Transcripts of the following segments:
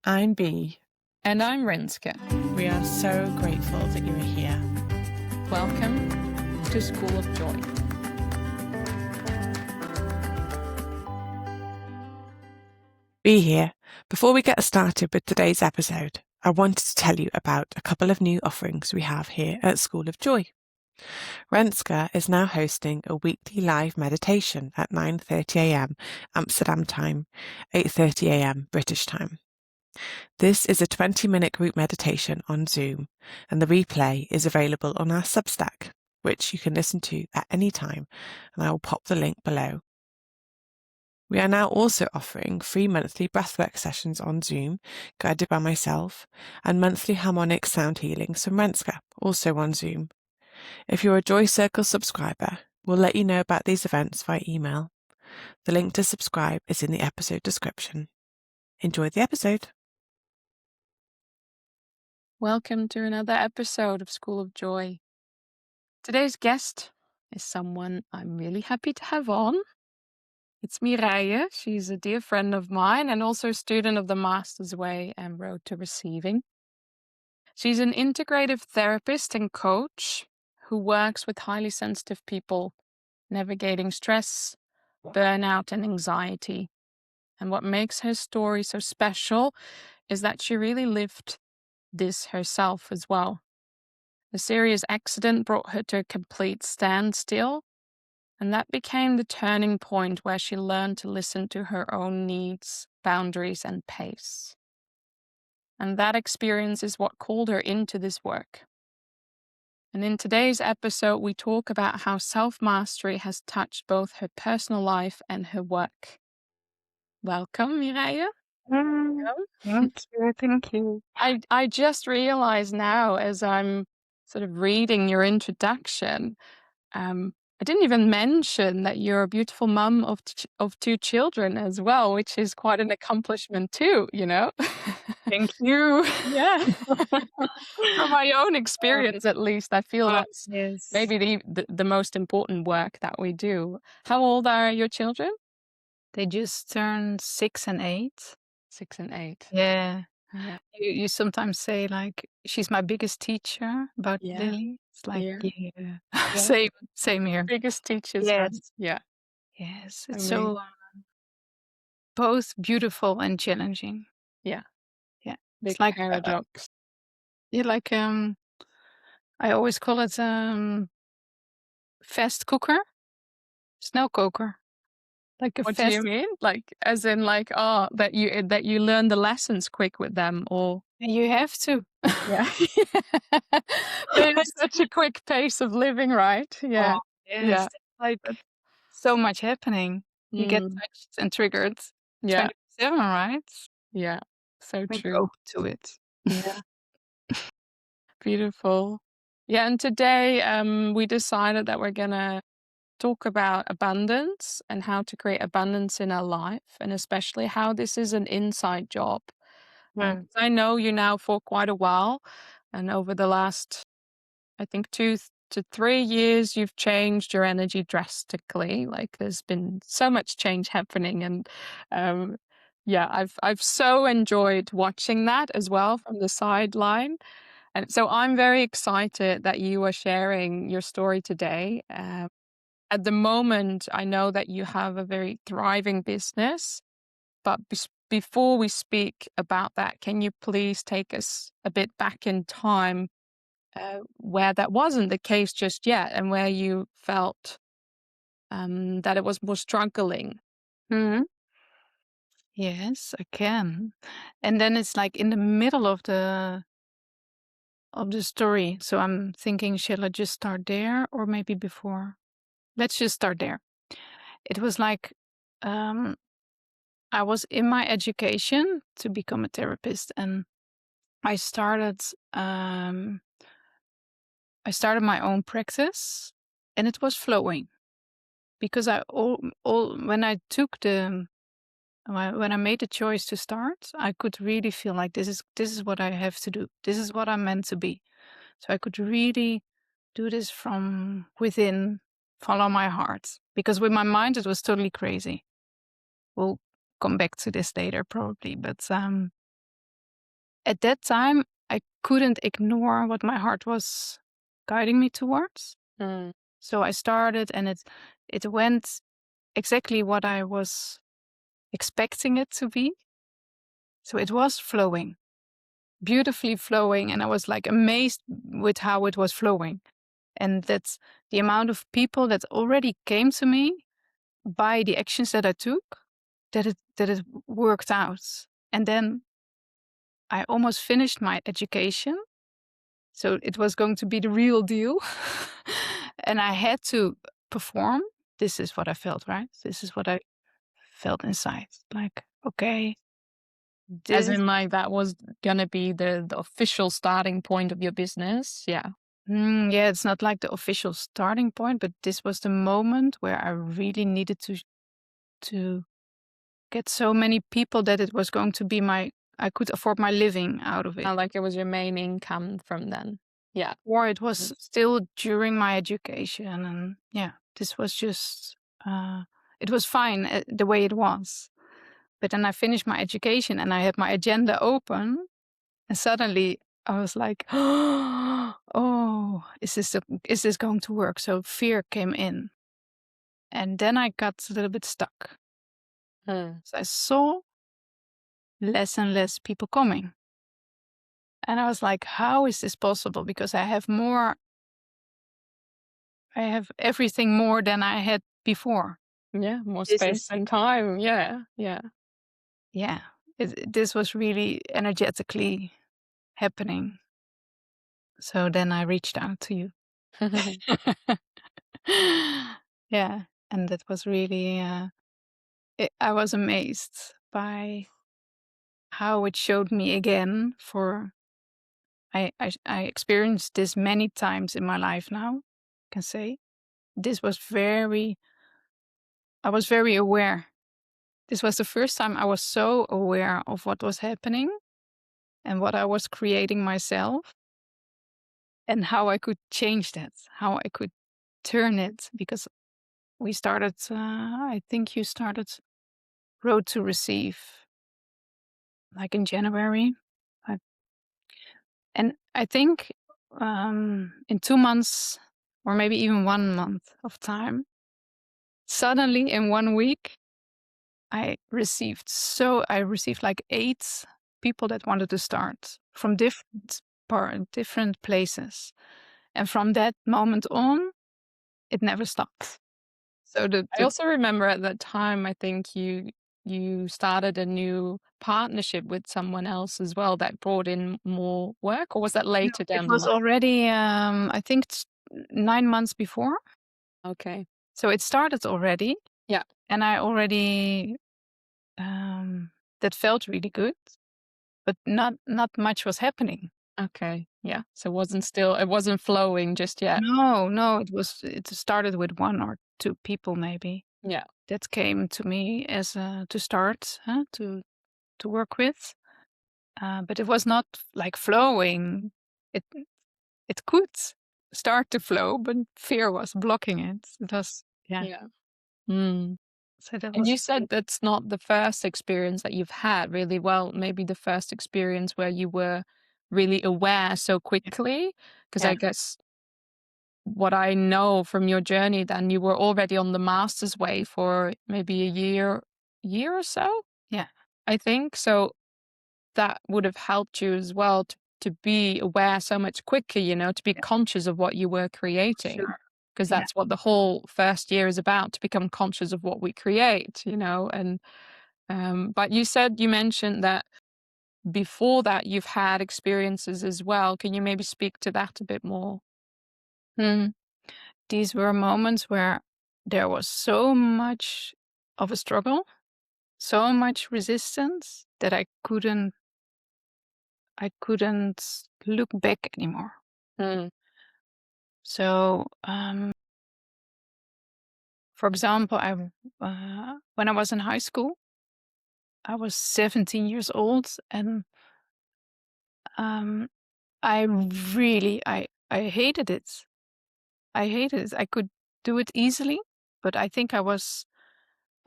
I'm Bee. And I'm Renske. We are so grateful that you are here. Welcome to School of Joy. Bee here. Before we get started with today's episode, I wanted to tell you about a couple of new offerings we have here at School of Joy. Renske is now hosting a weekly live meditation at 9:30am Amsterdam time, 8:30am British time. This is a 20-minute group meditation on Zoom, and the replay is available on our Substack, which you can listen to at any time, and I will pop the link below. We are now also offering free monthly breathwork sessions on Zoom, guided by myself, and monthly harmonic sound healings from Renske, also on Zoom. If you're a Joy Circle subscriber, we'll let you know about these events via email. The link to subscribe is in the episode description. Enjoy the episode. Welcome to another episode of School of Joy. Today's guest is someone I'm really happy to have on. It's Mireille. She's a dear friend of mine and also a student of the Master's Way and Road to Receiving. She's an integrative therapist and coach who works with highly sensitive people, navigating stress, burnout, and anxiety. And what makes her story so special is that she really lived this herself as well. A serious accident brought her to a complete standstill, and that became the turning point where she learned to listen to her own needs, boundaries, and pace. And that experience is what called her into this work. And in today's episode, we talk about how self-mastery has touched both her personal life and her work. Welcome, Mireille. Thank you. I just realized now, as I'm sort of reading your introduction, I didn't even mention that you're a beautiful mum of two children as well, which is quite an accomplishment too, you know? Thank you. Yeah. From my own experience, at least, I feel that's Yes. maybe the most important work that we do. How old are your children? They just turned 6 and 8. 6 and 8. Yeah. Yeah. You sometimes say like she's my biggest teacher about Yeah. Lily. It's like Yeah. same here. Biggest teachers. Yes. Yeah. Yes. I It's mean, so both beautiful and challenging. Yeah. Yeah. Big It's like paradox. I always call it fast cooker, snel koker. Like a What fast do you mean? Like, as in, like, that you learn the lessons quick with them, or you have to. yeah, they have such a quick pace of living, right? Yeah, Oh, yes. yeah, Like That's- so much happening. You get touched and triggered yeah, 24/7, right? yeah. So We true. go to it. Yeah, beautiful. Yeah, and today we decided that we're gonna talk about abundance and how to create abundance in our life, and especially how this is an inside job. I know you now for quite a while, and over the last, I think, 2 to 3 years, you've changed your energy drastically. Like, there's been so much change happening, and yeah, I've so enjoyed watching that as well from the sideline. And so I'm very excited that you are sharing your story today. At the moment, I know that you have a very thriving business, but before we speak about that, can you please take us a bit back in time where that wasn't the case just yet and where you felt that it was more struggling? Mm-hmm. Yes, I can. And then it's like in the middle of the story. So I'm thinking, shall I just start there or maybe before? Let's just start there. It was like I was in my education to become a therapist, and I started my own practice, and it was flowing because when I made the choice to start, I could really feel like this is what I have to do. This is what I'm meant to be. So I could really do this from within, follow my heart. Because with my mind, it was totally crazy. We'll come back to this later, probably. But at that time, I couldn't ignore what my heart was guiding me towards. Mm. So I started, and it went exactly what I was expecting it to be. So it was flowing, beautifully flowing, and I was like amazed with how it was flowing. And that's the amount of people that already came to me by the actions that I took, that it worked out. And then I almost finished my education. So it was going to be the real deal. And I had to perform. This is what I felt, right? This is what I felt inside. Like, okay, As this, in, like, that was gonna be the official starting point of your business? Yeah. yeah, it's not like the official starting point, but this was the moment where I really needed to get so many people that it was going to be I could afford my living out of it. Like it was your main income from then. Yeah. Or it was Yes. still during my education, and yeah, this was just it was fine the way it was. But then I finished my education and I had my agenda open, and suddenly I was like, oh, is this going to work? So fear came in, and then I got a little bit stuck. Mm. So I saw less and less people coming. And I was like, how is this possible? Because I have everything more than I had before. Yeah, more This space is, and time. Yeah, yeah. yeah, this was really energetically happening. So then I reached out to you. Yeah, and that was really, I was amazed by how it showed me again I experienced this many times in my life now, I can say. This was I was very aware. This was the first time I was so aware of what was happening and what I was creating myself and how I could change that, how I could turn it. Because we started, I think you started Road to Receive like in January. I, and I think in 2 months or maybe even 1 month of time, suddenly in 1 week, I received like 8 people that wanted to start from different places. And from that moment on, it never stopped. So I also remember at that time, I think you started a new partnership with someone else as well that brought in more work, or was that no, later it down the was line? already I think 9 months before. Okay. So it started already. Yeah. And I already that felt really good, but not much was happening. Okay. Yeah. So it wasn't flowing just yet. No, it started with 1 or 2 people maybe Yeah. that came to me as to start to work with, but it was not like flowing. It it could start to flow, but fear was blocking it. It was, yeah. Yeah. Mm. So that And was you said that's not the first experience that you've had, really. Well, maybe the first experience where you were really aware so quickly. Because yeah, I guess what I know from your journey, then you were already on the master's way for maybe a year or so, yeah, I think. So that would have helped you as well to be aware so much quicker, to be yeah, conscious of what you were creating. sure, Because yeah, that's what the whole first year is about, to become conscious of what we create, and but you mentioned that before that you've had experiences as well. Can you maybe speak to that a bit more? mm. These were moments where there was so much of a struggle, so much resistance that I couldn't look back anymore. Mm. So, for example, when I was in high school, I was 17 years old, and um, I really I hated it. I hated it. I could do it easily, but I think I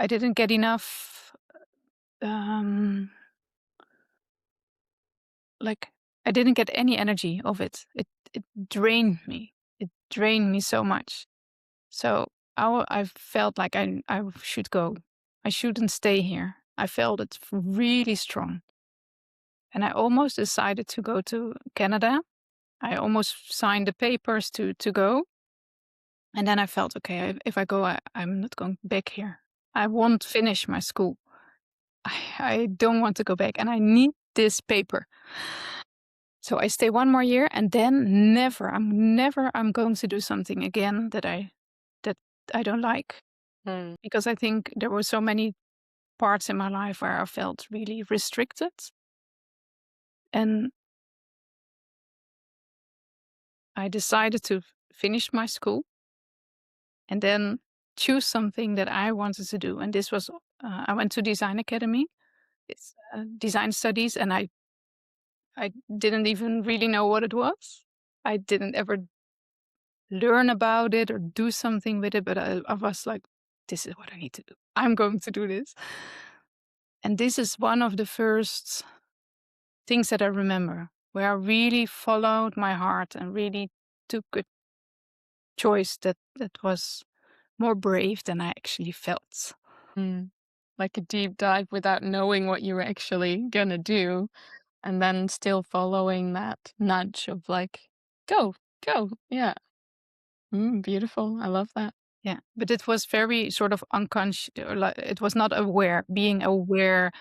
didn't get enough um, like I didn't get any energy of it. It drained me. It drained me so much. So I felt like I should go. I shouldn't stay here. I felt it really strong. And I almost decided to go to Canada. I almost signed the papers to go. And then I felt, okay, if I go, I'm not going back here. I won't finish my school. I don't want to go back and I need this paper. So I stay one more year and then I'm going to do something again that I don't like. Because I think there were so many parts in my life where I felt really restricted. And I decided to finish my school and then choose something that I wanted to do. And this was, I went to Design Academy. It's design studies, and I didn't even really know what it was. I didn't ever learn about it or do something with it, but I was like, this is what I need to do. I'm going to do this. And this is one of the first things that I remember where I really followed my heart and really took a choice that was more brave than I actually felt. Like a deep dive without knowing what you were actually gonna do, and then still following that nudge of like, go, go. Yeah. Beautiful. I love that. Yeah, but it was very sort of unconscious, or like it was not aware, being aware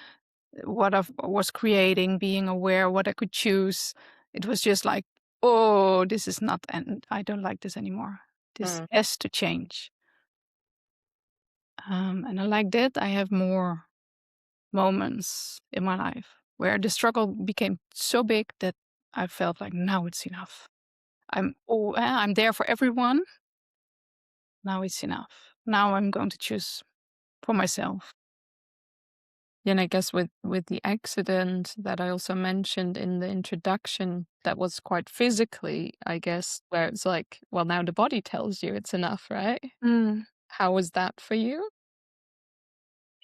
what I was creating, being aware what I could choose. It was just like, oh, this is not, and I don't like this anymore. This has to change. And I like that. I have more moments in my life where the struggle became so big that I felt like now it's enough. I'm there for everyone. Now it's enough. Now I'm going to choose for myself. Yeah, and I guess with the accident that I also mentioned in the introduction, that was quite physically, I guess, where it's like, well, now the body tells you it's enough, right? How was that for you?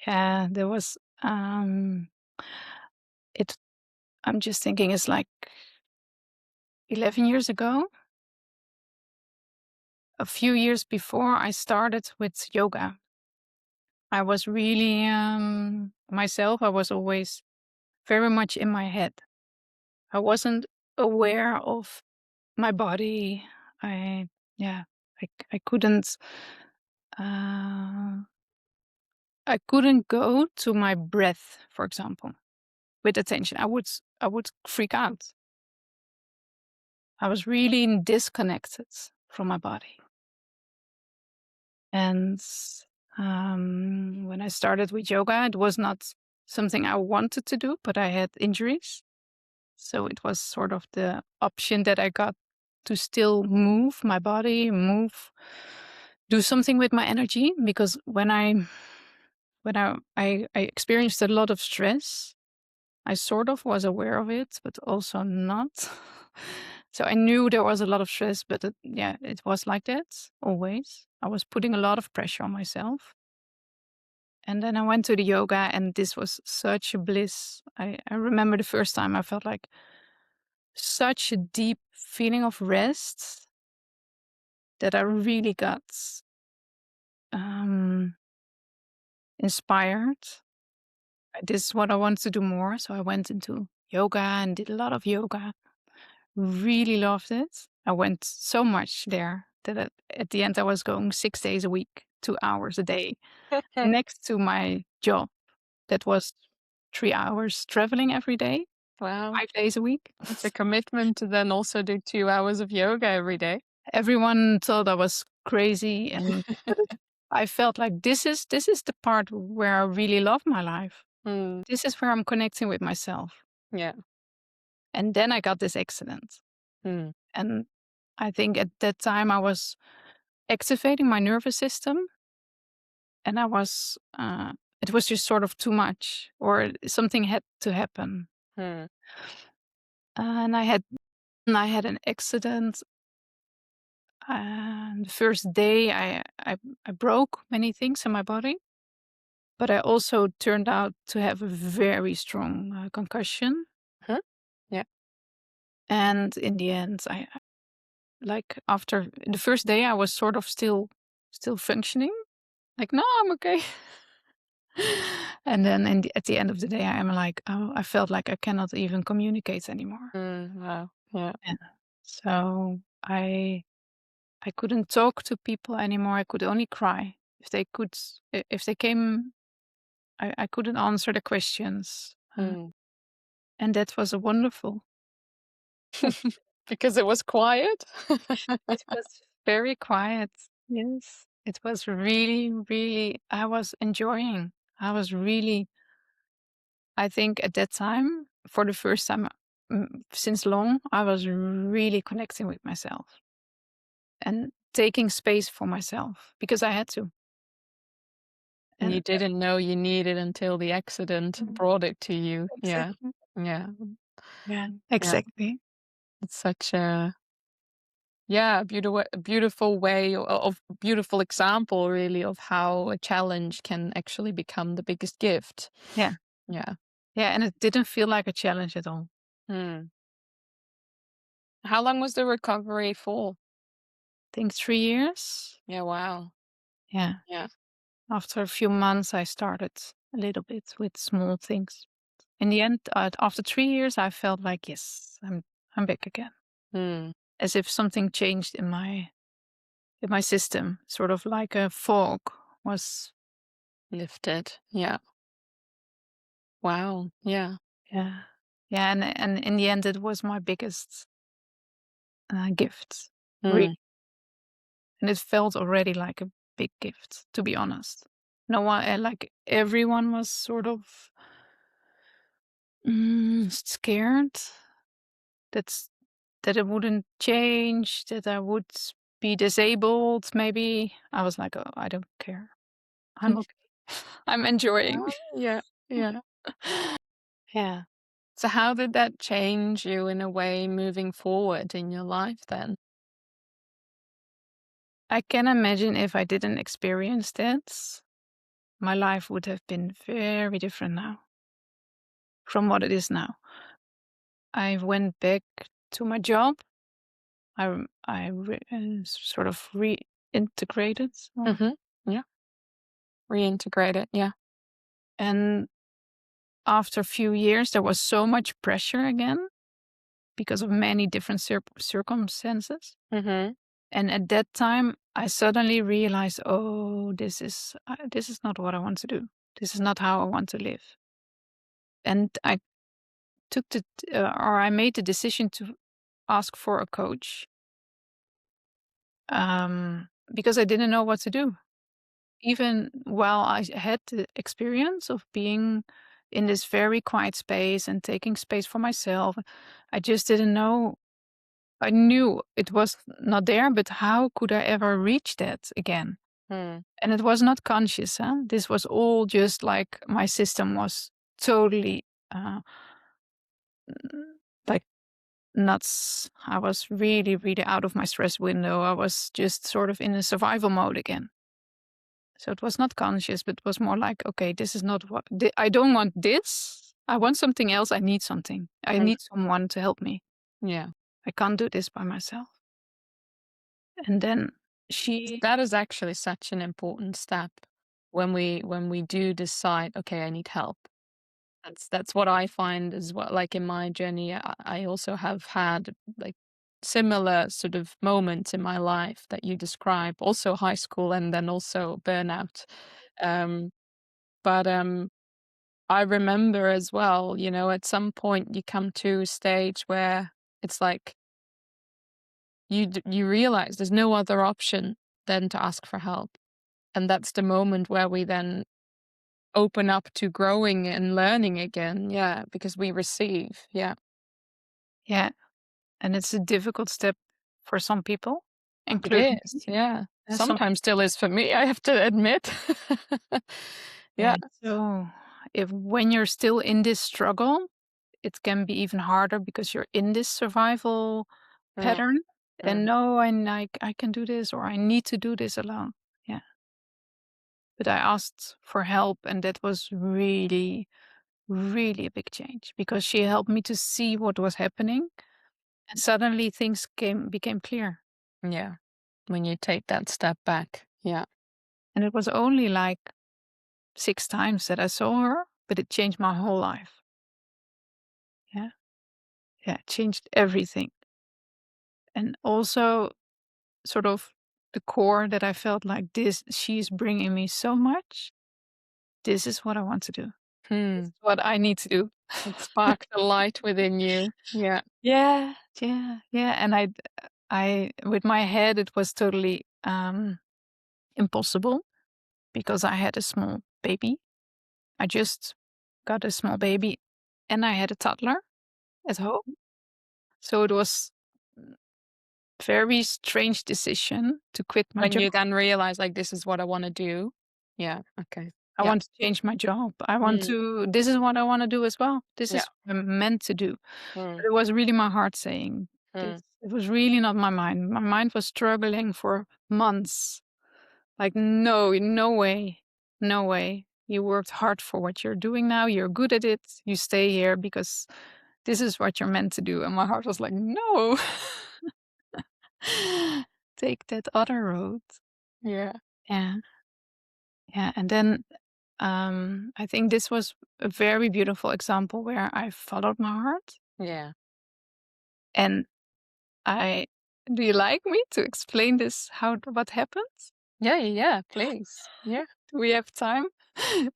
Yeah, there was it I'm just thinking it's like 11 years ago. A few years before I started with yoga. I was really myself, I was always very much in my head. I wasn't aware of my body. I yeah, I couldn't uh I couldn't go to my breath, for example, with attention. I would freak out. I was really disconnected from my body. And when I started with yoga, it was not something I wanted to do, but I had injuries. So it was sort of the option that I got to still move my body, do something with my energy. Because when I experienced a lot of stress, I sort of was aware of it, but also not. So I knew there was a lot of stress, but it was like that always. I was putting a lot of pressure on myself. And then I went to the yoga, and this was such a bliss. I remember the first time I felt like such a deep feeling of rest that I really got inspired. This is what I want to do more. So I went into yoga and did a lot of yoga. Really loved it. I went so much there that at the end I was going 6 days a week, 2 hours a day, next to my job. That was 3 hours traveling every day, Wow. 5 days a week. It's a commitment to then also do 2 hours of yoga every day. Everyone thought I was crazy, but I felt like this is the part where I really love my life. This is where I'm connecting with myself. Yeah. And then I got this accident. And I think at that time I was activating my nervous system, and it was just sort of too much, or something had to happen. And I had an accident. The first day I broke many things in my body, but I also turned out to have a very strong concussion. Yeah. And in the end, like after the first day, I was sort of still functioning. Like, no, I'm okay. And then at the end of the day, I am like, oh, I felt like I cannot even communicate anymore. Wow. Yeah. Yeah. So I couldn't talk to people anymore. I could only cry. If they came, I couldn't answer the questions. Mm. And that was wonderful. Because it was quiet. It was very quiet. Yes. It was really, really, I was enjoying. I was really, I think at that time, for the first time since long, I was really connecting with myself and taking space for myself because I had to. And you And didn't know you needed until the accident brought it to you. Yeah. exactly. Yeah. Yeah, Yeah. exactly. It's such a beautiful way of beautiful example really of how a challenge can actually become the biggest gift. Yeah. Yeah. Yeah. And it didn't feel like a challenge at all. Hmm. How long was the recovery for? I think 3 years. Yeah, wow. Yeah. Yeah. After a few months, I started a little bit with small things. In the end, after 3 years, I felt like, yes, I'm back again. Hmm. As if something changed in my system, sort of like a fog was. Lifted. Yeah. Wow. Yeah. Yeah. Yeah, and in the end, it was my biggest gift, Hmm. really. And it felt already like a big gift, to be honest. No one, like everyone was sort of scared that's that it wouldn't change, that I would be disabled. Maybe I was like, oh, I don't care. I'm okay. I'm enjoying. Yeah. Yeah. Yeah. So how did that change you in a way moving forward in your life then? I can imagine if I didn't experience that, my life would have been very different now from what it is now. I went back to my job. Sort of reintegrated, Mm-hmm. Yeah. Reintegrate it. Yeah. and after a few years, there was so much pressure again because of many different circumstances. Mm-hmm. And at that time, I suddenly realized, oh, this is not what I want to do. This is not how I want to live. And I made the decision to ask for a coach, because I didn't know what to do. Even while I had the experience of being in this very quiet space and taking space for myself, I just didn't know. I knew it was not there, but how could I ever reach that again? Hmm. And it was not conscious. Huh? This was all just like my system was totally uh, like nuts. I was really, really out of my stress window. I was just sort of in a survival mode again. So it was not conscious, but it was more like, okay, this is not what I don't want this. I want something else. I need something. I Mm. need someone to help me. Yeah. I can't do this by myself. And then she, That is actually such an important step when we do decide, okay, I need help. That's what I find as well. Like in my journey, I also have had like similar sort of moments in my life that you describe, also high school and then also burnout. Um, but I remember as well, at some point you come to a stage where it's like you realize there's no other option than to ask for help. And that's the moment where we then open up to growing and learning again. Yeah, because we receive. Yeah. yeah, and it's a difficult step for some people, It including is. me. Yeah. And some, Sometimes still is for me, I have to admit. yeah. Yeah. So if when you're still in this struggle, it can be even harder because you're in this survival Mm, pattern. And mm. no, I can do this or I need to do this alone. Yeah. But I asked for help, and that was really, really a big change because she helped me to see what was happening And suddenly things became clear. Yeah. When you take that step back. Yeah. And it was only like 6 times that I saw her, but it changed my whole life. Yeah. Yeah, it changed everything. And also sort of the core that I felt like she's bringing me so much. This is what I want to do. This is what I need to do. It sparked a light within you. Yeah. Yeah. And I with my head, it was totally impossible because I had a small baby. I just got a small baby and I had a toddler at home. So it was very strange decision to quit my When job. you then realize like this is what I want to do. Yeah. Okay. I Yeah. want to change my job. This is what I want to do as well. This Yeah. is what I'm meant to do. Mm. But it was really my heart saying this. It was really not my mind. My mind was struggling for months. Like, no way. No way. You worked hard for what you're doing now. You're good at it. You stay here because this is what you're meant to do. And my heart was like, no. Take that other road. Yeah. Yeah. Yeah. And then I think this was a very beautiful example where I followed my heart. Yeah. And do you like me to explain this, what happened? Yeah. Please. Yeah. Do we have time?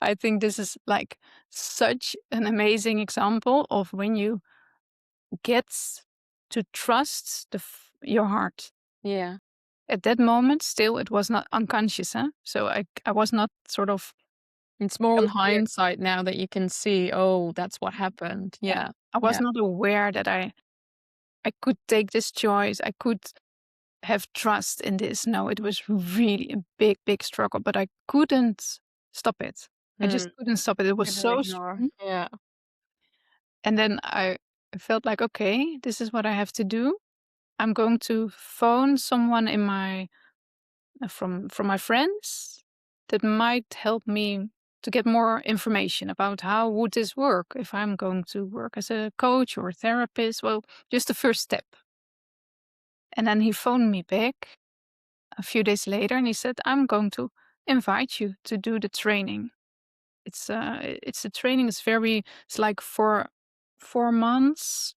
I think this is like such an amazing example of when you get to trust your heart. Yeah. At that moment, still, it was not unconscious. So I was not sort of It's more in aware. hindsight now that you can see, oh, that's what happened. Yeah. I was Yeah. not aware that I could take this choice. I could have trust in this. No, it was really a big struggle, but I couldn't stop it. I just couldn't stop it. It was Couldn't so ignore. strong. Yeah. And then I felt like, okay, this is what I have to do. I'm going to phone someone in my from my friends that might help me to get more information about how would this work if I'm going to work as a coach or a therapist. Well, just the first step. And then he phoned me back a few days later and he said, I'm going to invite you to do the training. It's the training is it's like for 4 months.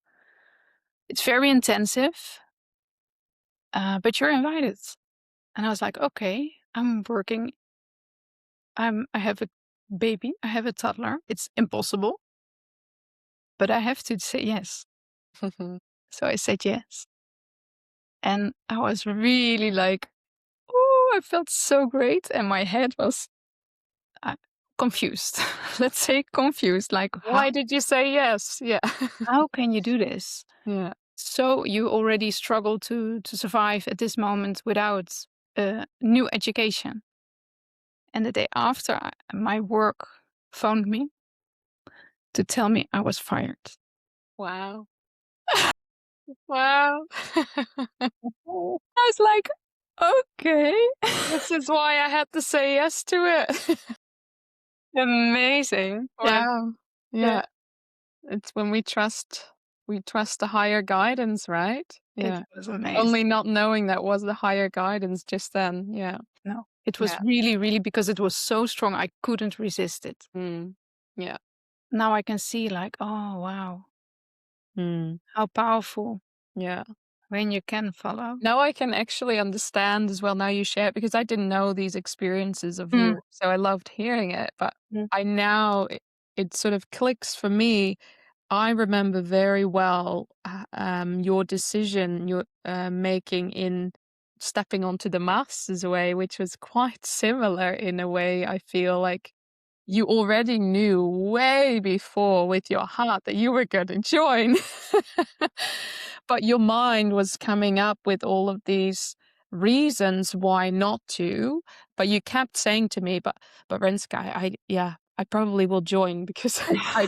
It's very intensive, but you're invited. And I was like, okay, I'm working. I have a baby. I have a toddler. It's impossible, but I have to say yes. So I said yes. And I was really like, oh, I felt so great. And my head was confused. Let's say confused. Like, Why did you say yes? Yeah. how can you do this? Yeah. So you already struggle to survive at this moment without new education. And the day after, my work phoned me to tell me I was fired. Wow. Wow. I was like, okay. This is why I had to say yes to it. Amazing. Wow. Yeah. Yeah. It's when we trust the higher guidance, right? Yeah. It was amazing. Only not knowing that was the higher guidance just then. Yeah. No, it was Yeah. really because it was so strong. I couldn't resist it. Yeah. Now I can see like, oh, wow, how powerful Yeah. when you can follow. Now I can actually understand as well. Now you share it because I didn't know these experiences of Mm. you. So I loved hearing it. But I now, it sort of clicks for me. I remember very well your decision you're making in stepping onto the master's way, which was quite similar in a way. I feel like you already knew way before with your heart that you were going to join. But your mind was coming up with all of these reasons why not to. But you kept saying to me, but Renska, I probably will join because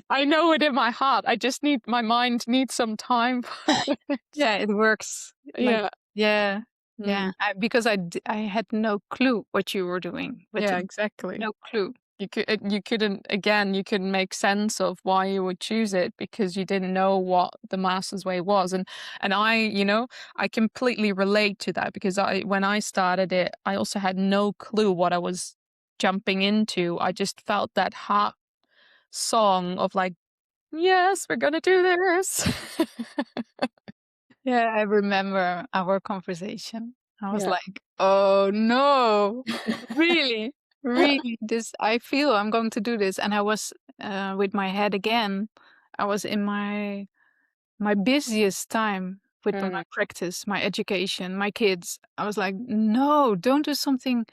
I know it in my heart. I just my mind needs some time for it. Yeah, it works. Like, Yeah. yeah. Because I had no clue what you were doing. Yeah, exactly. No clue. You couldn't make sense of why you would choose it because you didn't know what the master's way was. And I completely relate to that because when I started it, I also had no clue what I was jumping into. I just felt that heart song of like, yes, we're gonna do this. Yeah, I remember our conversation. I was Yeah. like, "Oh no, really, really, this I feel I'm going to do this." And I was with my head again. I was in my busiest time with my Mm. practice, my education, my kids. I was like, "No, don't do something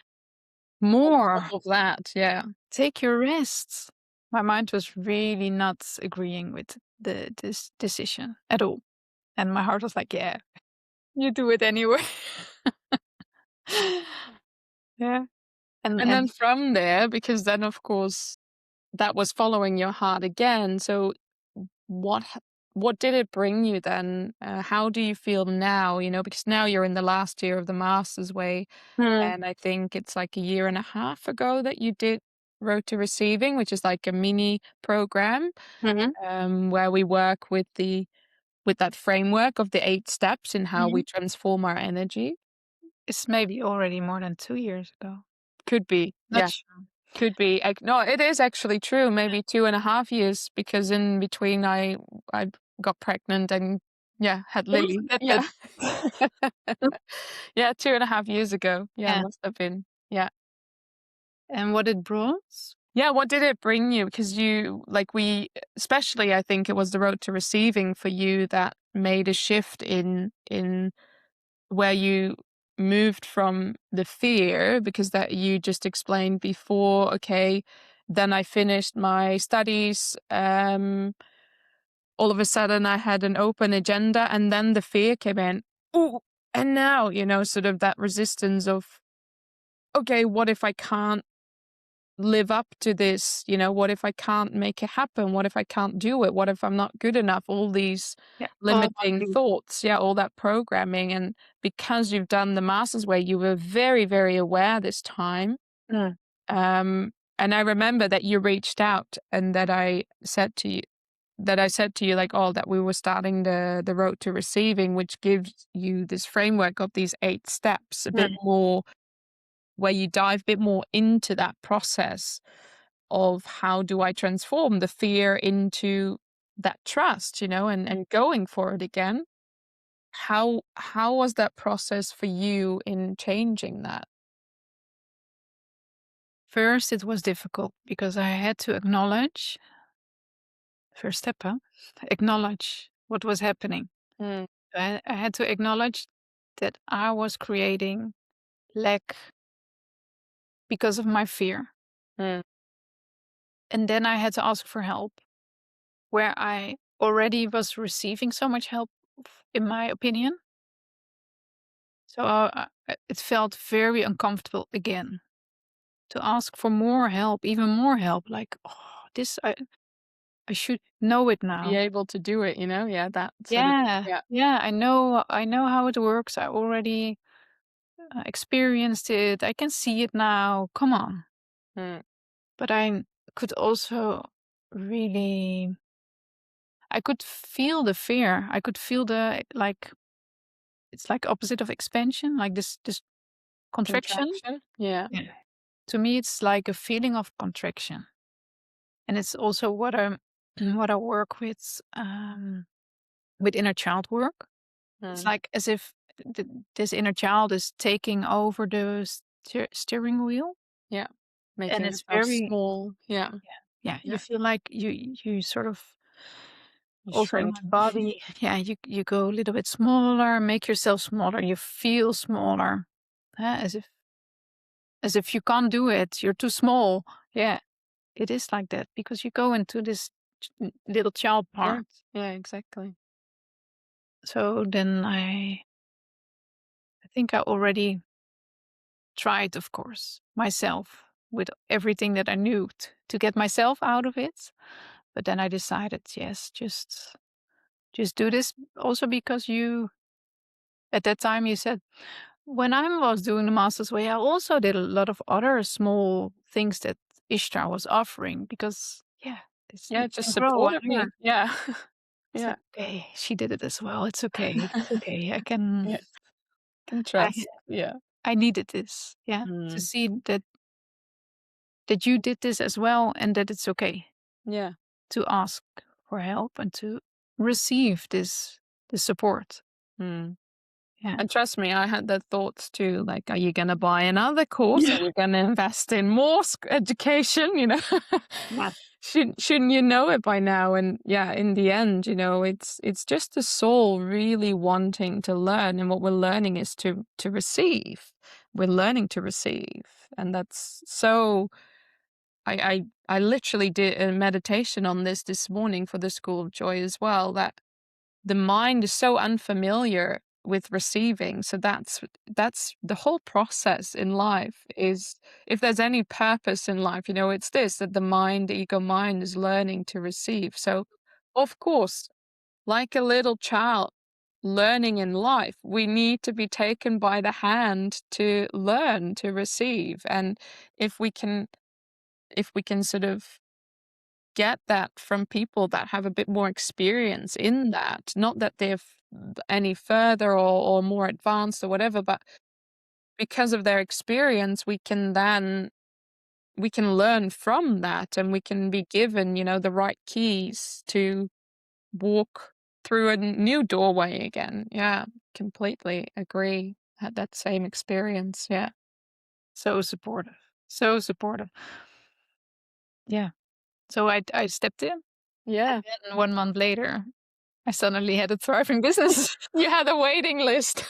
On more. top of that, yeah. Take your rests." My mind was really not agreeing with this decision at all. And my heart was like, "Yeah, you do it anyway." Yeah. And And then and from there, because then of course that was following your heart again. So what h- what did it bring you then? How do you feel now? Because now you're in the last year of the master's way, Mm, and I think it's like a year and a half ago that you did Road to Receiving, which is like a mini program mhm, where we work with that framework of the 8 steps in how we mhm. transform our energy. It's maybe already more than 2 years ago. Could be, Not yeah. sure. Could be. No, it is actually true. Maybe 2.5 years because in between I got pregnant and yeah, had Oh, Lily. that Yeah. Yeah, 2.5 years ago. Yeah, yeah. must have been. Yeah. And what it brought? Yeah, what did it bring you? Because especially I think it was the Road to Receiving for you that made a shift in where you moved from the fear because that you just explained before, okay, then I finished my studies, all of a sudden I had an open agenda and then the fear came in. Oh, and now, sort of that resistance of, okay, what if I can't live up to this? What if I can't make it happen? What if I can't do it? What if I'm not good enough? All these Yeah, all my limiting belief. thoughts. Yeah, all that programming. And because you've done the master's way, you were very, very aware this time. Mm, And I remember that you reached out and that I said to you like, oh, that we were starting the Road to Receiving, which gives you this framework of these 8 steps, a bit mm, more where you dive a bit more into that process of how do I transform the fear into that trust, and going for it again. How was that process for you in changing that? First, it was difficult because I had to acknowledge first step, huh? Acknowledge what was happening. Mm, I had to acknowledge that I was creating lack because of my fear. mm, And then I had to ask for help where I already was receiving so much help, in my opinion. So it felt very uncomfortable again to ask for more help, even more help. Like, oh, this I should know it be now. able to do it, yeah, that sort of, Yeah, yeah. yeah, I know how it works. I already experienced it. I can see it now. Come on. Mm, But I could also really, I could feel the fear. I could feel the like it's like opposite of expansion, like this contraction. contraction, yeah. Yeah. To me, it's like a feeling of contraction, and it's also what I what I work with inner child work. It's Mm, like as if this inner child is taking over the steering wheel, yeah, and making it's yourself very small, yeah. yeah. You Yeah, feel like you sort of you also in shrink. my body. Yeah, you go a little bit smaller, make yourself smaller. You feel smaller, as if you can't do it. You're too small. Yeah, it is like that because you go into this little child Yeah, part. yeah, exactly. So then I think I already tried, of course, myself with everything that I knew to get myself out of it. But then I decided, yes, just do this. Also because you at that time you said when I was doing the master's way, I also did a lot of other small things that Ishtar was offering, because it just can grow and supported learn. me. Yeah. It's Yeah. like, okay, she did it as well. It's okay. It's okay. I can. Yeah. Can I trust. Yeah. I needed this. Yeah, to Mm. see that you did this as well, and that it's okay Yeah. to ask for help and to receive this support. Mm. Yeah. And trust me, I had that thoughts too. Like, are you going to buy another course? Yeah. Are you going to invest in more education? Yeah. Shouldn't you know it by now? And yeah, in the end, it's just the soul really wanting to learn, and what we're learning is to receive. We're learning to receive, and that's so. I literally did a meditation on this morning for the School of Joy as well. That the mind is so unfamiliar with receiving. So that's the whole process in life. Is if there's any purpose in life, it's this, that the ego mind is learning to receive. So of course, like a little child learning in life, we need to be taken by the hand to learn to receive. And if we can sort of get that from people that have a bit more experience in that. Not that they're any further or more advanced or whatever, but because of their experience, we can learn from that, and we can be given, the right keys to walk through a new doorway again. Yeah, completely agree. Had that same experience. Yeah. So supportive. So supportive. Yeah. So I stepped in, and Yeah. then 1 month later, I suddenly had a thriving business. You had a waiting list.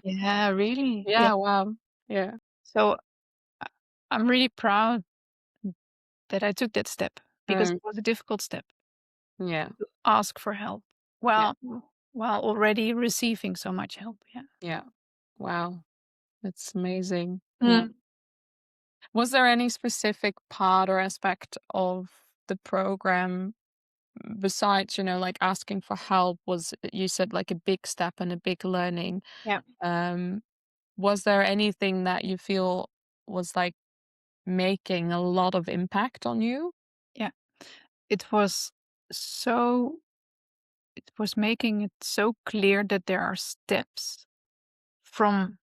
Yeah, really. Yeah. Yeah. Wow. Yeah. So I I'm really proud that I took that step, because Mm, it was a difficult step yeah. to ask for help Yeah. while already receiving so much help. Yeah. Yeah. Wow. That's amazing. Yeah. Mm. Was there any specific part or aspect of the program besides, like asking for help was, you said, like a big step and a big learning. Yeah. Um, was there anything that you feel was like making a lot of impact on you? Yeah. It was so it was making it so clear that there are steps from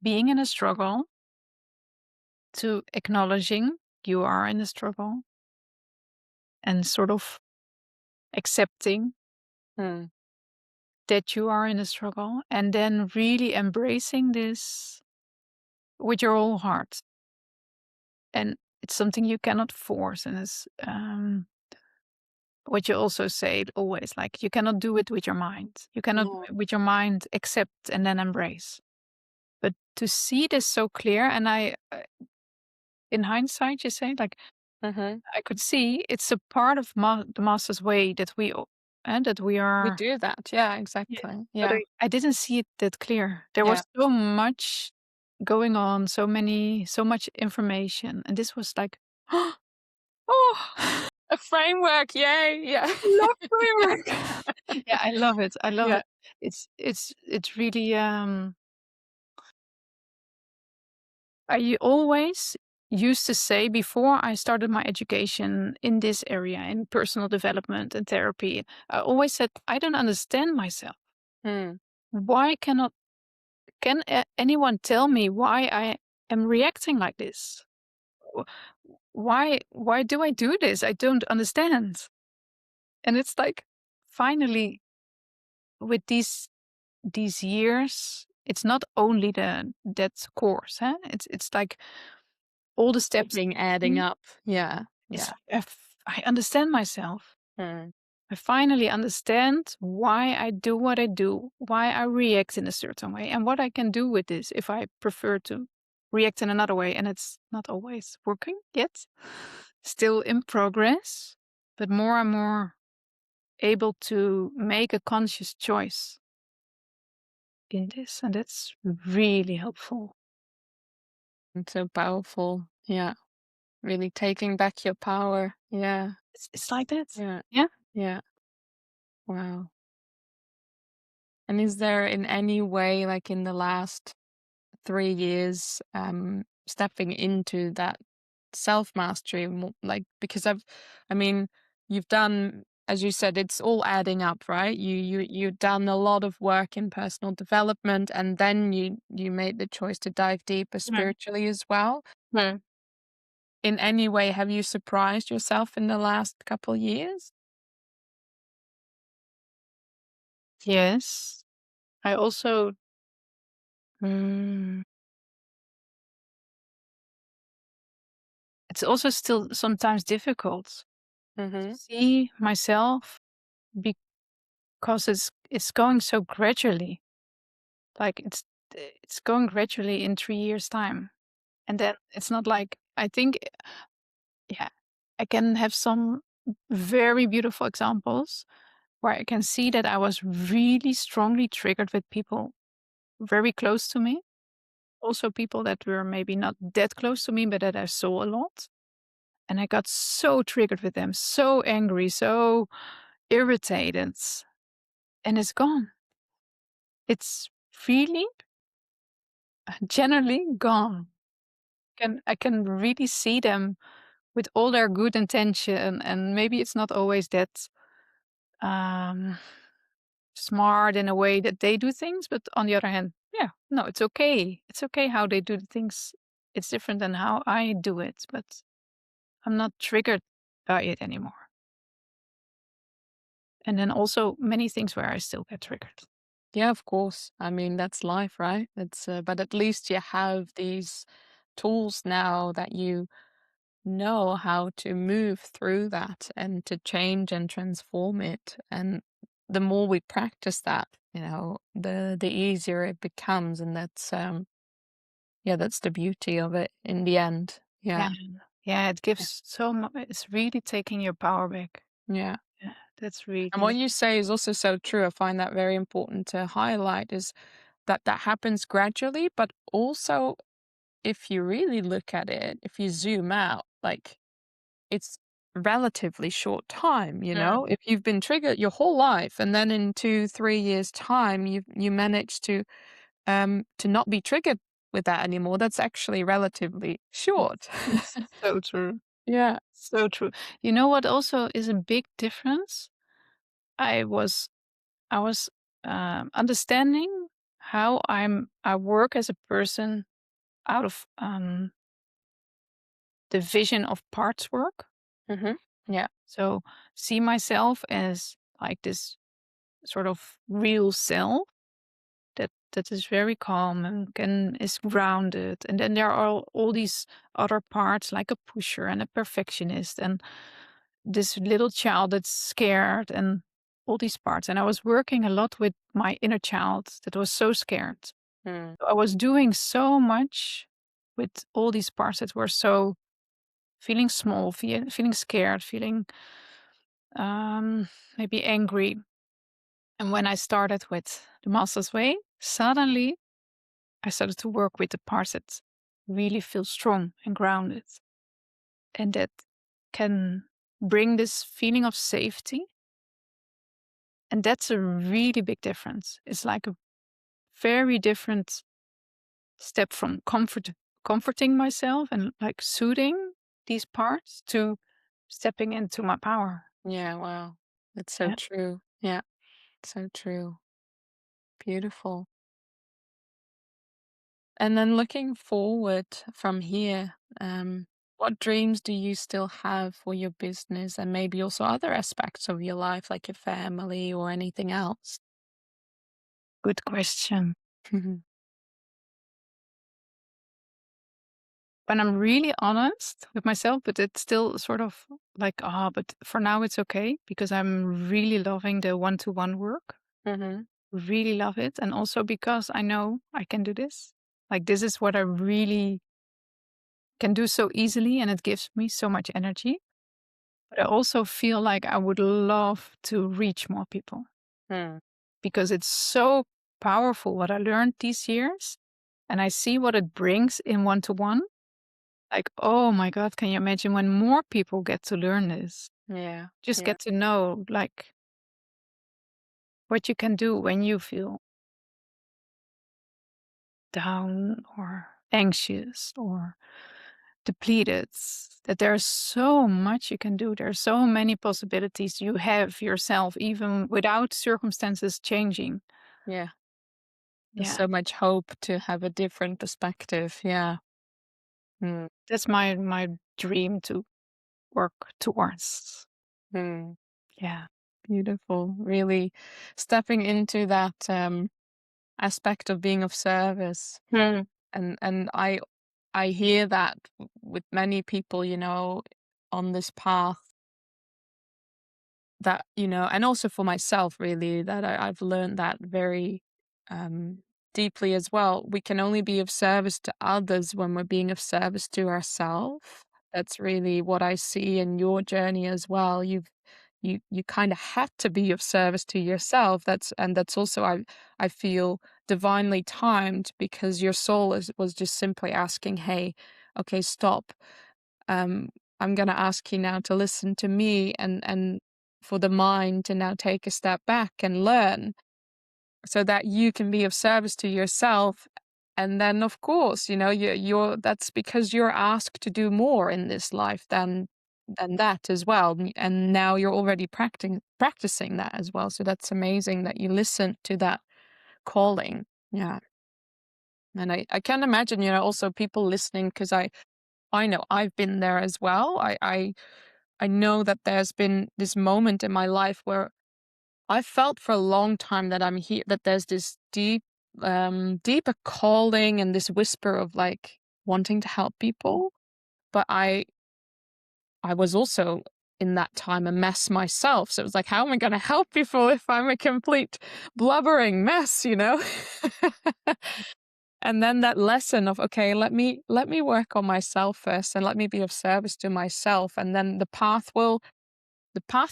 being in a struggle to acknowledging you are in a struggle, and sort of accepting Hmm. that you are in a struggle, and then really embracing this with your whole heart. And it's something you cannot force, and it's what you also say always, like, you cannot do it with your mind. You cannot Yeah. with your mind accept and then embrace. But to see this so clear, and in hindsight, you say, like, Mm-hmm. I could see it's a part of the master's way that and that we We are. do that. Yeah, Yeah. exactly. But Yeah. I didn't see it that clear. There Yeah. was so much going on, so much information, and this was like, oh, A framework. Yay. Yeah. love framework. Yeah, I love it. I love Yeah. it. It's really. I always used to say, before I started my education in this area, in personal development and therapy, I always said, I don't understand myself. Hmm. Why can anyone tell me why I am reacting like this? Wh- why do I do this? I don't understand. And it's like, finally, with these years, it's not only that course, huh? It's like all the steps. Everything adding up. Yeah. It's Yeah. like I understand myself. Hmm. I finally understand why I do what I do, why I react in a certain way, and what I can do with this if I prefer to react in another way. And it's not always working yet, still in progress, but more and more able to make a conscious choice in this. And that's really helpful. It's so powerful. Yeah. Really taking back your power. Yeah. It's like that. Yeah. Yeah. Yeah. Wow. And is there in any way, like in the last 3 years, stepping into that self-mastery, like, because I mean, you've done, as you said, it's all adding up, right? You've done a lot of work in personal development, and then you made the choice to dive deeper Mm. spiritually as well. Mm. In any way, have you surprised yourself in the last couple years? Yes. I also mm, it's also still sometimes difficult to Mm-hmm. see myself because it's going so gradually. Like it's going gradually in 3 years' time. And then it's not like I think yeah, I can have some very beautiful examples where I can see that I was really strongly triggered with people very close to me. Also people that were maybe not that close to me, but that I saw a lot. And I got so triggered with them, so angry, so irritated, and it's gone. It's really generally gone. I can really see them with all their good intention, and maybe it's not always that um, smart in a way that they do things, but on the other hand, yeah, no, it's okay. It's okay how they do the things. It's different than how I do it, but I'm not triggered by it anymore. And then also many things where I still get triggered. Yeah, of course. I mean, that's life, right? But at least you have these tools now that you know how to move through that and to change and transform it. And the more we practice that, the easier it becomes. And yeah, that's the beauty of it in the end. Yeah. Yeah. Yeah, it gives so much. It's really taking your power back. Yeah. Yeah, that's And what really. you say is also so true. I find that very important to highlight is that happens gradually, but also if you really look at it, if you zoom out, like it's relatively short time, Mm. If you've been triggered your whole life and then in 2, 3 years time you manage to not be triggered with that anymore, that's actually relatively short. It's so true. Yeah. So true. You know what also is a big difference? I was I was understanding how I work as a person out of the vision of parts work. Hmm. Yeah. So see myself as like this sort of real self that is very calm and is grounded. And then there are all these other parts like a pusher and a perfectionist and this little child that's scared and all these parts. And I was working a lot with my inner child that was so scared. Mm. I was doing so much with all these parts that were so feeling small, feeling scared, feeling maybe angry. And when I started with the Master's Way, suddenly I started to work with the parts that really feel strong and grounded and that can bring this feeling of safety. And that's a really big difference. It's like a very different step from comforting myself and like soothing these parts to stepping into my power. Yeah, wow. That's so Yeah. true. Yeah, so true. Beautiful. And then looking forward from here, what dreams do you still have for your business and maybe also other aspects of your life, like your family or anything else? Good question. When I'm really honest with myself, but it's still sort of like, but for now it's okay because I'm really loving the one-to-one work. Hmm. Really love it. And also because I know I can do this. Like, this is what I really can do so easily, and it gives me so much energy. But I also feel like I would love to reach more people Mm. because it's so powerful what I learned these years. And I see what it brings in one to one. Like, oh my God, can you imagine when more people get to learn this? Yeah, Just yeah, get to know like what you can do when you feel down or anxious or depleted, that there's so much you can do. There's so many possibilities you have yourself, even without circumstances changing. Yeah. There's Yeah, so much hope to have a different perspective. Yeah. Mm. that's my dream to work towards. Mm. Yeah. Beautiful. Really stepping into that aspect of being of service. Mm. And I hear that with many people, on this path, that, and also for myself, really, that I've learned that very um, deeply as well. We can only be of service to others when we're being of service to ourselves. That's really what I see in your journey as well. You kind of had to be of service to yourself. That's also, I feel, divinely timed, because your soul was just simply asking, hey, okay, stop. um, I'm going to ask you now to listen to me, and for the mind to now take a step back and learn, so that you can be of service to yourself. And then, of course, that's because you're asked to do more in this life than that as well. And now you're already practicing that as well. So that's amazing that you listen to that calling. Yeah. And I can imagine, also people listening, because I know I've been there as well. I know that there's been this moment in my life where I felt for a long time that I'm here, that there's this deeper calling and this whisper of like wanting to help people. But I was also in that time a mess myself. So it was like, how am I going to help people if I'm a complete blubbering mess? And then that lesson of, okay, let me work on myself first, and let me be of service to myself, and then the path will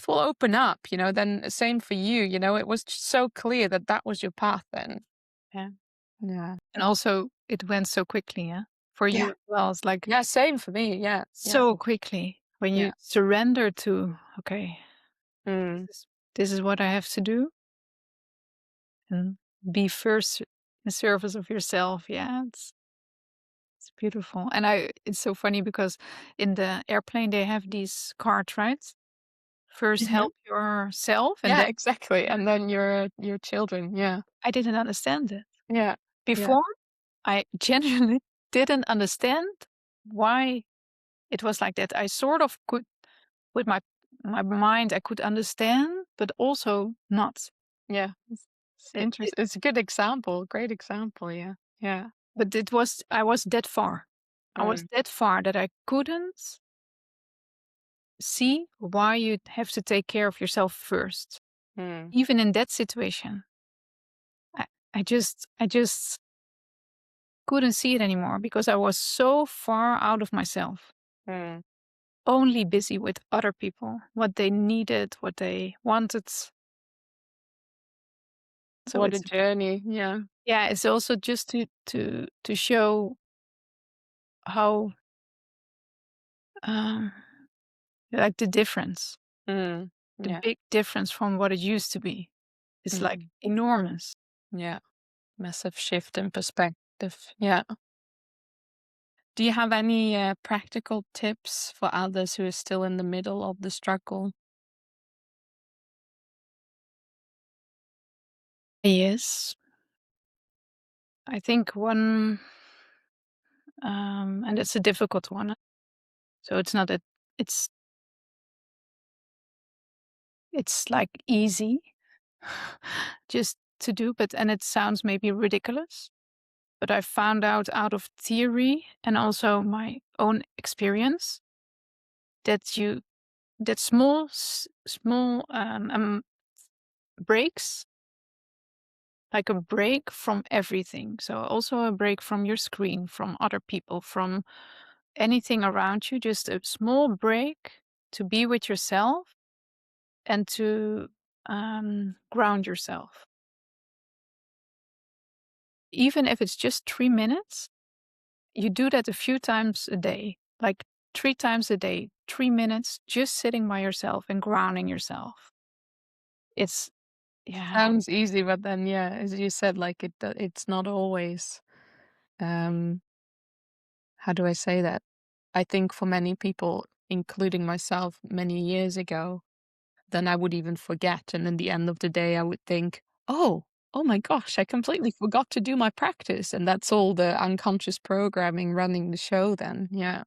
open up. Then same for you. It was just so clear that that was your path then. Yeah. Yeah. And also it went so quickly, yeah. For you Yeah. as well. It's like Yeah, same for me. Yeah. Yeah. so quickly when Yeah. you surrender to, okay, Mm. this is what I have to do, and be first in service of yourself. Yeah, it's beautiful. And it's so funny because in the airplane they have these cards, right? First Mhm. help yourself, and Yeah, then exactly. And then your children. Yeah. I didn't understand it. Yeah. Yeah. Before, I genuinely didn't understand why it was like that. I sort of could, with my mind, I could understand, but also not. Yeah. It's It interesting. It's a good example. Great example. Yeah. Yeah. but I was that far. I was Mm. that far that I couldn't see why you have to take care of yourself first. Mm. Even in that situation, I, I just couldn't see it anymore because I was so far out of myself, Mm. only busy with other people, what they needed, what they wanted. So What a journey. Yeah. yeah, it's also just to show how um, like the difference, Mm. the Yeah. big difference from what it used to be. It's like Mhm. enormous. Yeah. Massive shift in perspective. Yeah. Do you have any practical tips for others who are still in the middle of the struggle? Yes, I think one, and it's a difficult one. So it's not that it's it's like easy just to do, but and it sounds maybe ridiculous, but I found out of theory and also my own experience that small breaks, like a break from everything. So also a break from your screen, from other people, from anything around you, just a small break to be with yourself and to ground yourself. Even if it's just 3 minutes, you do that a few times a day, like 3 times a day, 3 minutes, just sitting by yourself and grounding yourself. It's, yeah, Sounds easy, but then, yeah, as you said, like it's not always. Um, how do I say that? I think for many people, including myself many years ago, then I would even forget. And in the end of the day, I would think, oh my gosh, I completely forgot to do my practice. And that's all the unconscious programming running the show then. Yeah.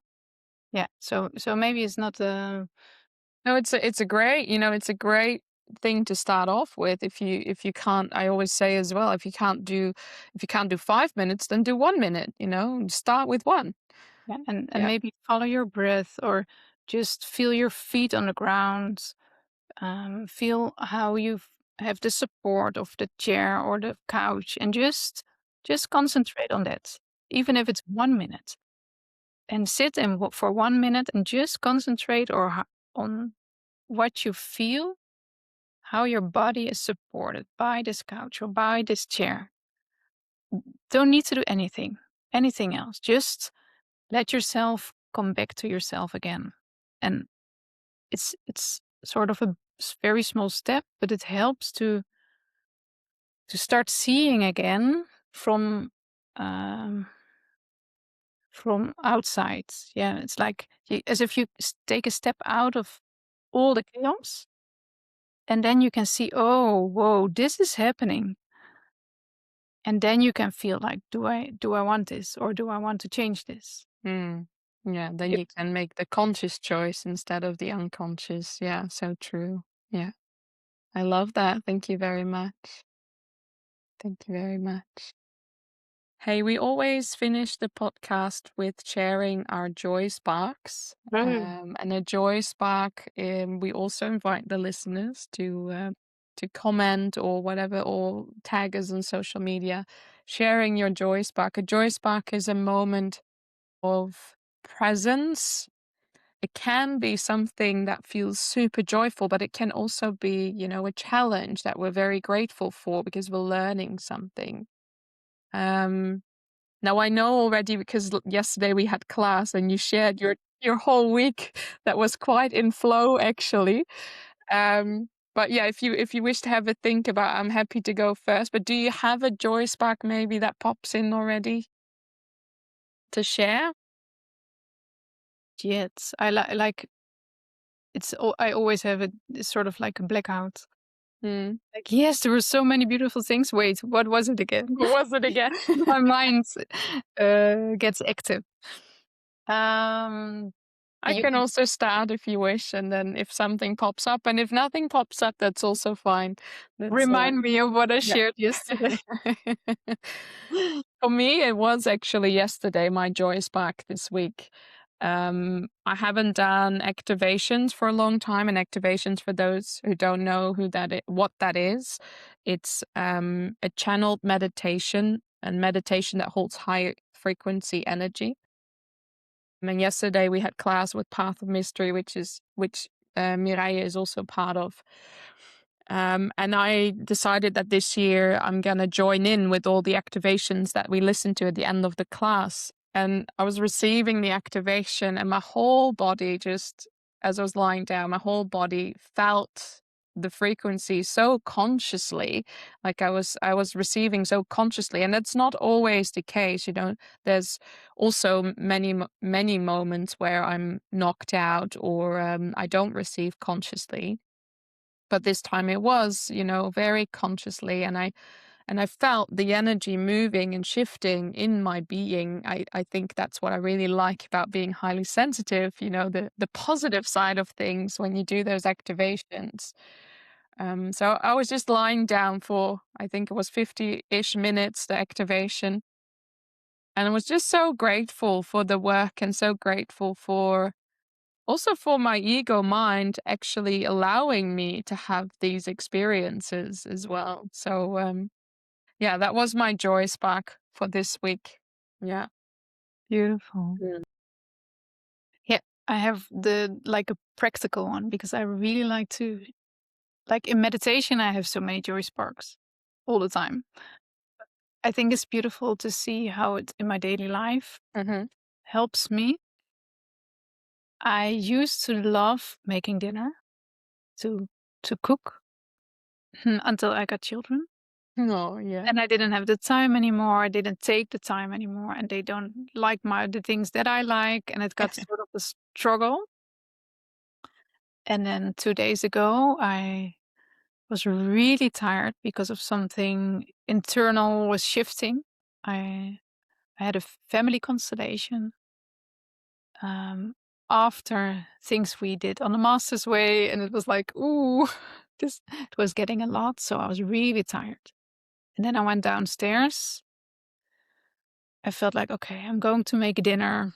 Yeah. So maybe it's not No, it's a great, it's a great thing to start off with. If you can't, I always say as well, if you can't do 5 minutes, then do 1 minute, start with one. yeah, and Yeah. maybe follow your breath or just feel your feet on the ground. Feel how you have the support of the chair or the couch, and just concentrate on that, even if it's 1 minute. And sit and for 1 minute and just concentrate on what you feel, how your body is supported by this couch or by this chair. Don't need to do anything else. Just let yourself come back to yourself again. And it's sort of a very small step, but it helps to start seeing again um, from outside. Yeah, it's like as if you take a step out of all the chaos, and then you can see, oh, whoa, this is happening. And then you can feel like, do I want this, or do I want to change this? Mm. Yeah, then Yep. you can make the conscious choice instead of the unconscious. Yeah, so true. Yeah. I love that. Thank you very much. Thank you very much. Hey, we always finish the podcast with sharing our joy sparks. And a joy spark, we also invite the listeners to comment or whatever, or tag us on social media, sharing your joy spark. A joy spark is a moment of presence. It can be something that feels super joyful, but it can also be, a challenge that we're very grateful for because we're learning something. Um, Now I know already because yesterday we had class and you shared your whole week that was quite in flow actually. But yeah, if you wish to have a think about, I'm happy to go first. But do you have a joy spark maybe that pops in already to share? Yes, I like I always have it's sort of like a blackout. Mm. Like, yes, there were so many beautiful things. Wait, what was it again? What was it again? My mind gets active. Um, I and you can can also start if you wish, and then if something pops up, and if nothing pops up, that's also fine. That's remind me of what I yeah. shared yesterday. For me, it was actually yesterday, my joy spark this week. I haven't done activations for a long time, and activations, for those who don't know what that is, it's a channeled meditation, and meditation that holds high frequency energy. And yesterday we had class with Path of Mystery, which Mireille is also part of. And I decided that this year I'm gonna join in with all the activations that we listened to at the end of the class. And I was receiving the activation, and my whole body, just as I was lying down, my whole body felt the frequency so consciously, like I was receiving so consciously, and that's not always the case. There's also many moments where I'm knocked out, or I don't receive consciously. But this time it was, very consciously, and I felt the energy moving and shifting in my being. I think that's what I really like about being highly sensitive, the positive side of things when you do those activations. So I was just lying down for, I think it was 50-ish minutes, the activation. And I was just so grateful for the work, and so grateful for my ego mind actually allowing me to have these experiences as well. So, yeah, that was my joy spark for this week. Yeah. Beautiful. Mm. Yeah, I have a practical one because I really like in meditation. I have so many joy sparks all the time. I think it's beautiful to see how it in my daily life Mm-hmm. helps me. I used to love making dinner, to cook until I got children. Oh, yeah. And I didn't have the time anymore. I didn't take the time anymore, and they don't like the things that I like, and it got sort of a struggle. And then 2 days ago, I was really tired because of something internal was shifting. I had a family constellation um, after things we did on the master's way, and it was like, ooh, this it was getting a lot. So I was really tired. And then I went downstairs. I felt like, okay, I'm going to make dinner.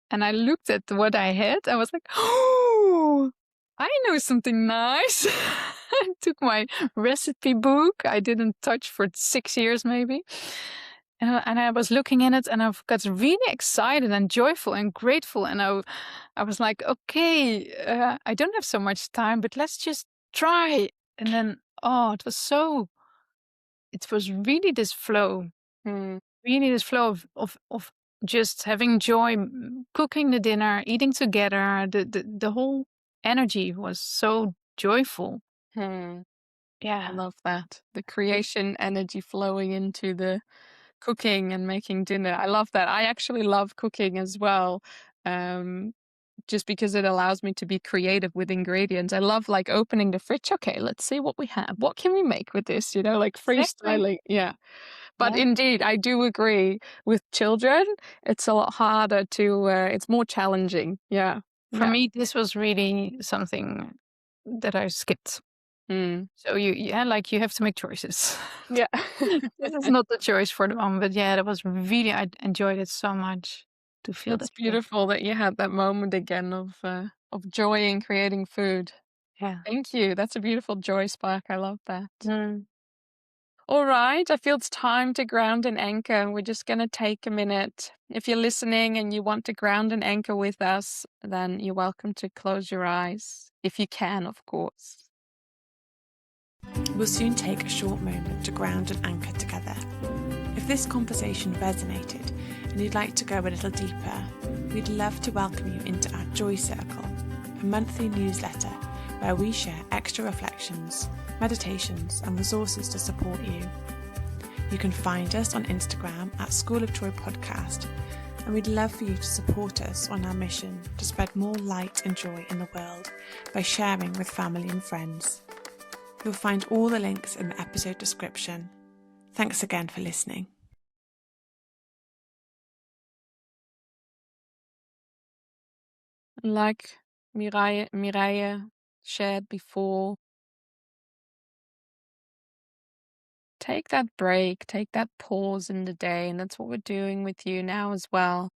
And I looked at what I had. I was like, oh, I know something nice. I took my recipe book. I didn't touch for 6 years, maybe. And I was looking in it, and I got really excited and joyful and grateful. And I was like, okay, I don't have so much time, but let's just try. And then, oh, it was really this flow. Mm. Really this flow of just having joy, cooking the dinner, eating together. The whole energy was so joyful. I Yeah. love that. The creation energy flowing into the cooking and making dinner. I love that. I actually love cooking as well. Just because it allows me to be creative with ingredients. I love like opening the fridge. Okay, let's see what we have. What can we make with this? Like Exactly. freestyling. Yeah. But Yeah. indeed, I do agree with children. It's a lot harder it's more challenging. Yeah. For Yeah. me, this was really something that I skipped. Mm. So you have to make choices. Yeah. This is not the choice for the moment, but yeah, that was really, I enjoyed it so much to feel It's that flow. beautiful that you had that moment again of joy in creating food. Yeah. Thank you. That's a beautiful joy spark. I love that. Mm. All right, I feel it's time to ground and anchor. We're just going to take a minute. If you're listening and you want to ground and anchor with us, then you're welcome to close your eyes, if you can, of course. We'll soon take a short moment to ground and anchor together. If this conversation resonated and you'd like to go a little deeper, we'd love to welcome you into our Joy Circle, a monthly newsletter where we share extra reflections, meditations and resources to support you. You can find us on Instagram at School of Joy Podcast, and we'd love for you to support us on our mission to spread more light and joy in the world by sharing with family and friends. You'll find all the links in the episode description. Thanks again for listening. Like Mireille shared before, take that break, take that pause in the day, and that's what we're doing with you now as well.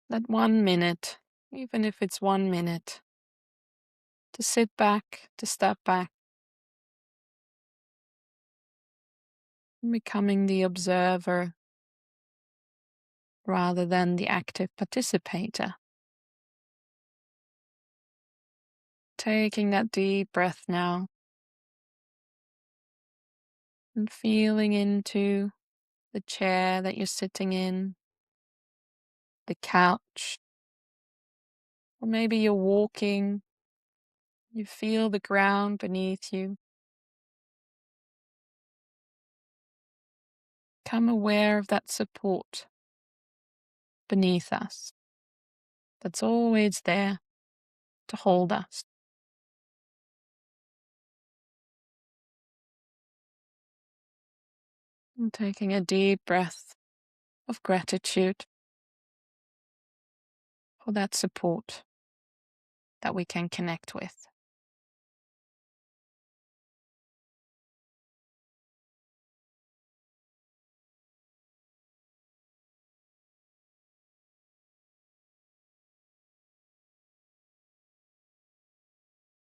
That 1 minute, even if it's 1 minute, to sit back, to step back, becoming the observer rather than the active participator. Taking that deep breath now and feeling into the chair that you're sitting in, the couch, or maybe you're walking, you feel the ground beneath you. Become aware of that support beneath us that's always there to hold us. And taking a deep breath of gratitude for that support that we can connect with.